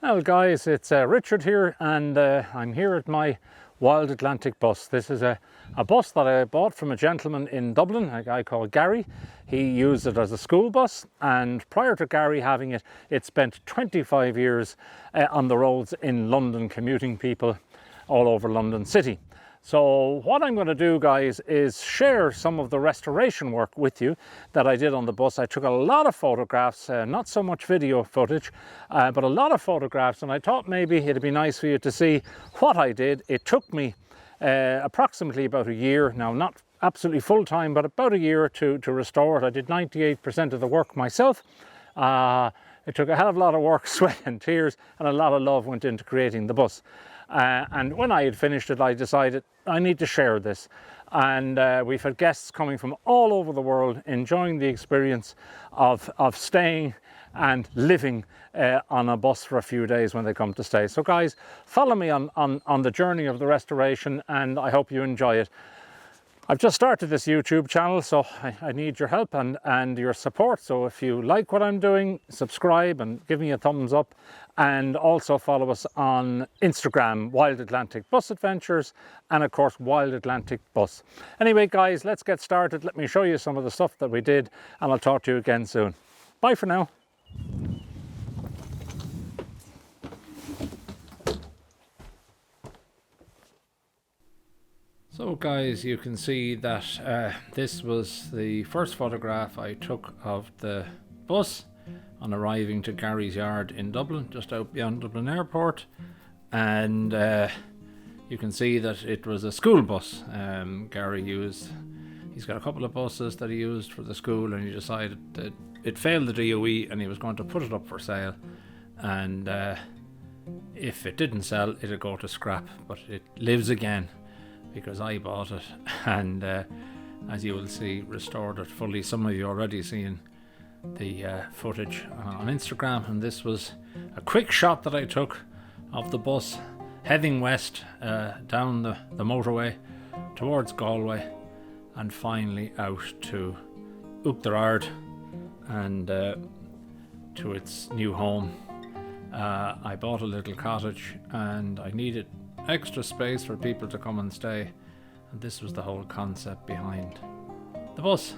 Well guys, it's Richard here, and I'm here at my Wild Atlantic bus. This is a bus that I bought from a gentleman in Dublin, a guy called Garry. He used it as a school bus, and prior to Garry having it, it spent 25 years on the roads in London, commuting people all over London City. So what I'm going to do, guys, is share some of the restoration work with you that I did on the bus. I took a lot of photographs, not so much video footage, but a lot of photographs, and I thought maybe it'd be nice for you to see what I did. It took me approximately about a year, now not absolutely full time, but about a year to restore it. I did 98% of the work myself. It took a hell of a lot of work, sweat and tears, and a lot of love went into creating the bus. And when I had finished it, I decided I need to share this. And we've had guests coming from all over the world enjoying the experience of staying and living on a bus for a few days when they come to stay. So guys, follow me on the journey of the restoration, and I hope you enjoy it. I've just started this YouTube channel, so I need your help and your support. So if you like what I'm doing, subscribe and give me a thumbs up, and also follow us on Instagram, Wild Atlantic Bus Adventures, and of course Wild Atlantic Bus. Anyway guys, let's get started. Let me show you some of the stuff that we did, and I'll talk to you again soon. Bye for now. So guys, you can see that this was the first photograph I took of the bus on arriving to Garry's yard in Dublin, just out beyond Dublin Airport. And you can see that it was a school bus. Garry he's got a couple of buses that he used for the school, and he decided that it failed the DOE and he was going to put it up for sale. And if it didn't sell, it'd go to scrap, but it lives again, because I bought it, and as you will see, restored it fully. Some of you already seen the footage on Instagram, and this was a quick shot that I took of the bus heading west down the motorway towards Galway, and finally out to Wildatlantic and to its new home. I bought a little cottage, and I needed extra space for people to come and stay, and this was the whole concept behind the bus.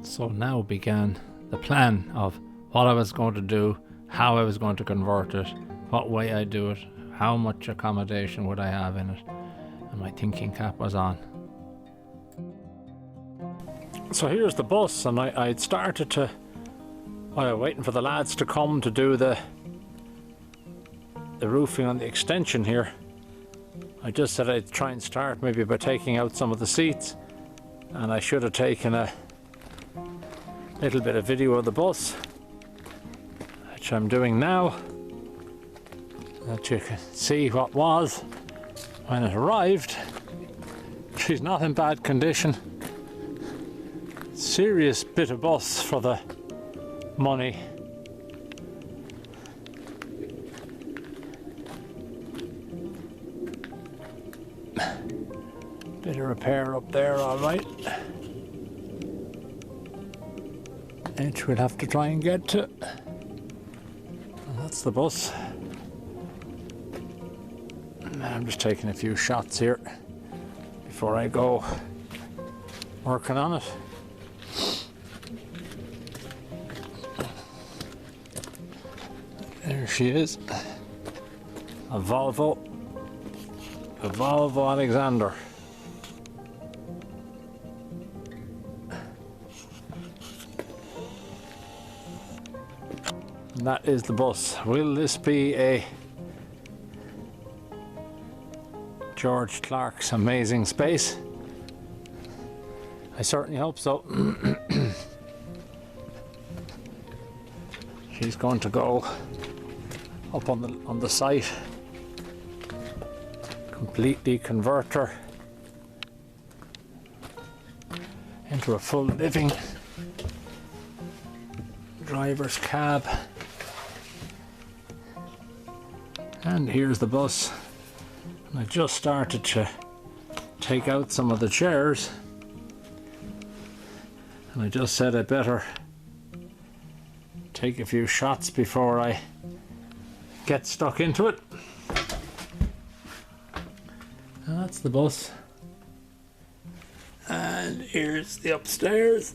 So now began the plan of what I was going to do, how I was going to convert it, what way I'd do it, how much accommodation would I have in it, and my thinking cap was on. So here's the bus, and I'd started to, while waiting for the lads to come to do the roofing on the extension here, I just said I'd try and start maybe by taking out some of the seats, and I should have taken a little bit of video of the bus, which I'm doing now, that you can see what was when it arrived. She's not in bad condition. Serious bit of bus for the money. Bit of repair up there, all right, which we'll have to try and get to. And that's the bus. And I'm just taking a few shots here before I go working on it. There she is, a Volvo Alexander. And that is the bus. Will this be a George Clark's Amazing Space? I certainly hope so. She's going to go up on the site, completely convert her into a full living driver's cab. And here's the bus, and I just started to take out some of the chairs, and I just said I better take a few shots before I get stuck into it. And that's the bus. And here's the upstairs.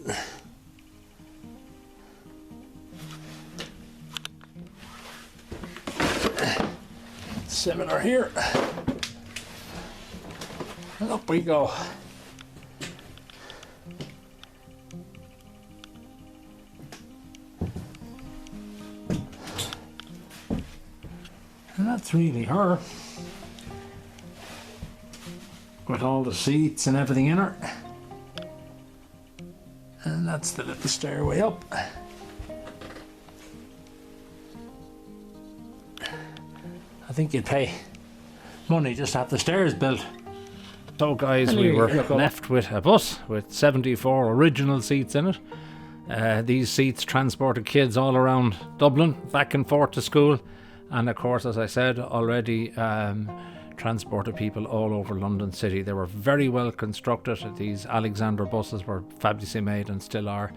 Similar here. And up we go. And that's really her, with all the seats and everything in her. And that's the little stairway up. I think you'd pay money just to have the stairs built. So guys, we were left with a bus with 74 original seats in it. These seats transported kids all around Dublin, back and forth to school. And of course, as I said already, transported people all over London City. They were very well constructed. These Alexander buses were fabulously made and still are.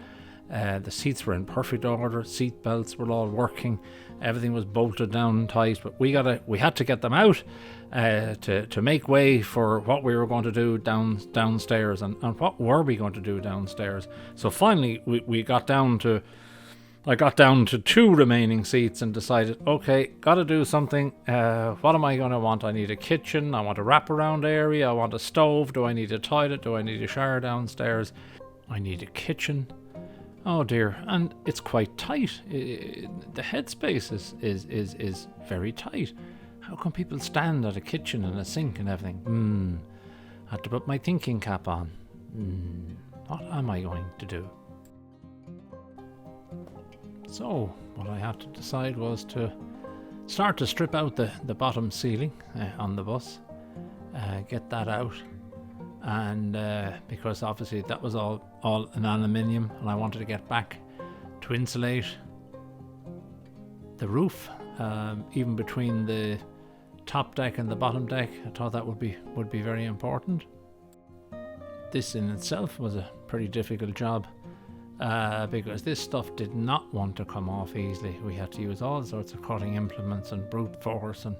The seats were in perfect order. Seat belts were all working. Everything was bolted down tight. But we had to get them out to make way for what we were going to do downstairs. And what were we going to do downstairs? So finally, I got down to 2 remaining seats and decided, okay, got to do something. What am I going to want? I need a kitchen. I want a wraparound area. I want a stove. Do I need a toilet? Do I need a shower downstairs? I need a kitchen. Oh dear, and it's quite tight. The headspace is very tight. How can people stand at a kitchen and a sink and everything? Had to put my thinking cap on. What am I going to do? So what I had to decide was to start to strip out the bottom ceiling on the bus, get that out, and because obviously that was all an aluminium, and I wanted to get back to insulate the roof, even between the top deck and the bottom deck. I thought that would be very important. This in itself was a pretty difficult job. Because this stuff did not want to come off easily. We had to use all sorts of cutting implements and brute force and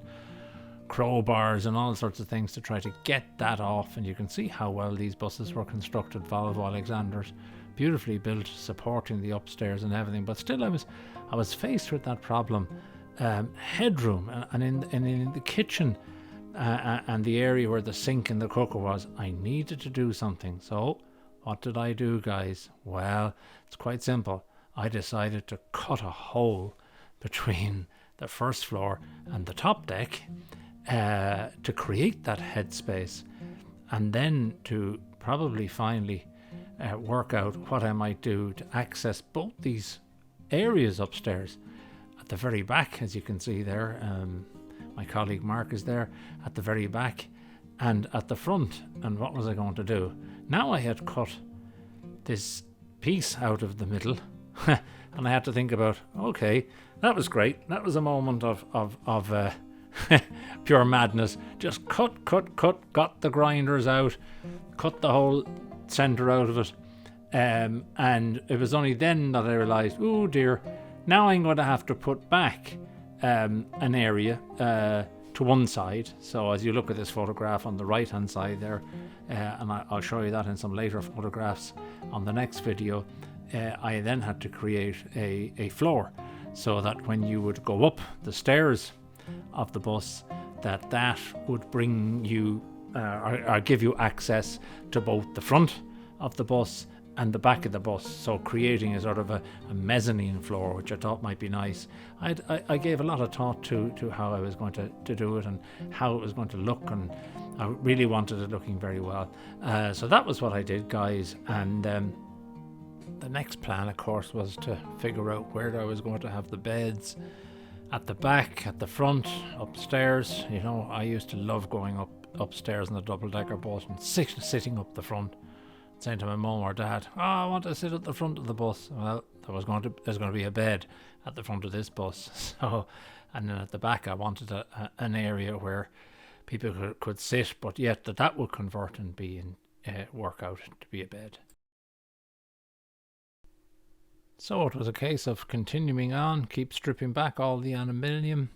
crowbars and all sorts of things to try to get that off. And you can see how well these buses were constructed, Volvo Alexanders, beautifully built, supporting the upstairs and everything. But still, I was faced with that problem. Headroom, and in the kitchen and the area where the sink and the cooker was, I needed to do something. So what did I do, guys? Well, it's quite simple. I decided to cut a hole between the first floor and the top deck to create that headspace, and then to probably finally work out what I might do to access both these areas upstairs. At the very back, as you can see there, my colleague Mark is there at the very back, and at the front. And what was I going to do? Now I had cut this piece out of the middle, and I had to think about, okay, that was great. That was a moment of pure madness. Just cut, got the grinders out, cut the whole centre out of it. And it was only then that I realised, oh dear, now I'm going to have to put back an area to one side. So as you look at this photograph on the right hand side there, and I'll show you that in some later photographs on the next video, I then had to create a floor so that when you would go up the stairs of the bus, that would bring you or give you access to both the front of the bus and the back of the bus, so creating a sort of a mezzanine floor, which I thought might be nice. I gave a lot of thought to how I was going to do it and how it was going to look, and I really wanted it looking very well. So that was what I did, guys, and the next plan, of course, was to figure out where I was going to have the beds. At the back, at the front, upstairs. You know, I used to love going upstairs in the double-decker bus and sitting up the front, saying to my mum or dad, "Oh, I want to sit at the front of the bus." Well, there's going to be a bed at the front of this bus. So, and then at the back, I wanted an area where people could sit, but yet that would convert and be work out to be a bed. So it was a case of continuing on, keep stripping back all the aluminium,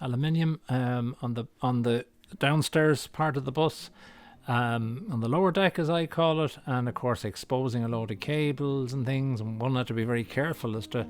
aluminium on the downstairs part of the bus, on the lower deck as I call it, and of course exposing a load of cables and things, and one had to be very careful as to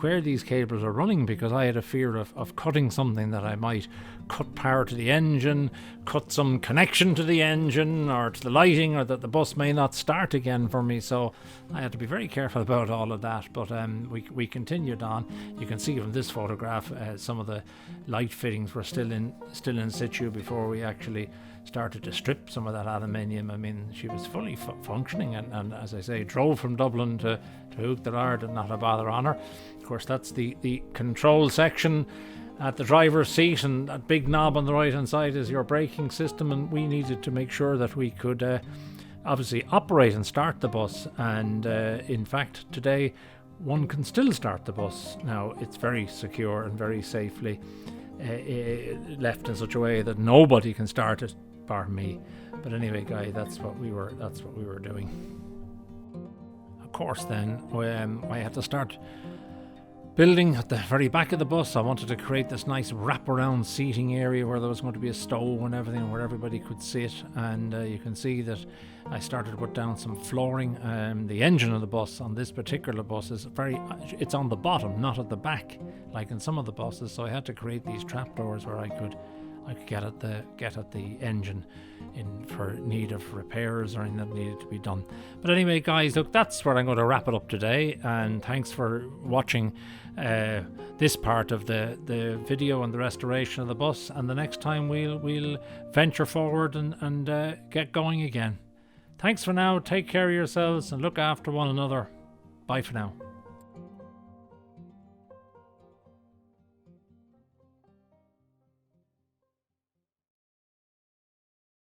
where these cables are running, because I had a fear of cutting something, that I might cut power to the engine, cut some connection to the engine or to the lighting, or that the bus may not start again for me. So I had to be very careful about all of that. But we continued on. You can see from this photograph some of the light fittings were still in situ before we actually started to strip some of that aluminium. I mean, she was fully functioning, and as I say, drove from Dublin to Hook the Lard and not a bother on her. Of course, that's the control section at the driver's seat, and that big knob on the right hand side is your braking system, and we needed to make sure that we could obviously operate and start the bus. And in fact, today one can still start the bus. Now, it's very secure and very safely left in such a way that nobody can start it bar me. But anyway, Guy, that's what we were doing. Of course, then I had to start building at the very back of the bus. I wanted to create this nice wraparound seating area where there was going to be a stove and everything, where everybody could sit. And you can see that I started to put down some flooring. The engine of the bus on this particular bus is it's on the bottom, not at the back, like in some of the buses. So I had to create these trapdoors where I could get at the engine for need of repairs or anything that needed to be done. But anyway, guys, look, that's where I'm going to wrap it up today. And thanks for watching this part of the video and the restoration of the bus. And the next time we'll venture forward and get going again. Thanks for now. Take care of yourselves and look after one another. Bye for now.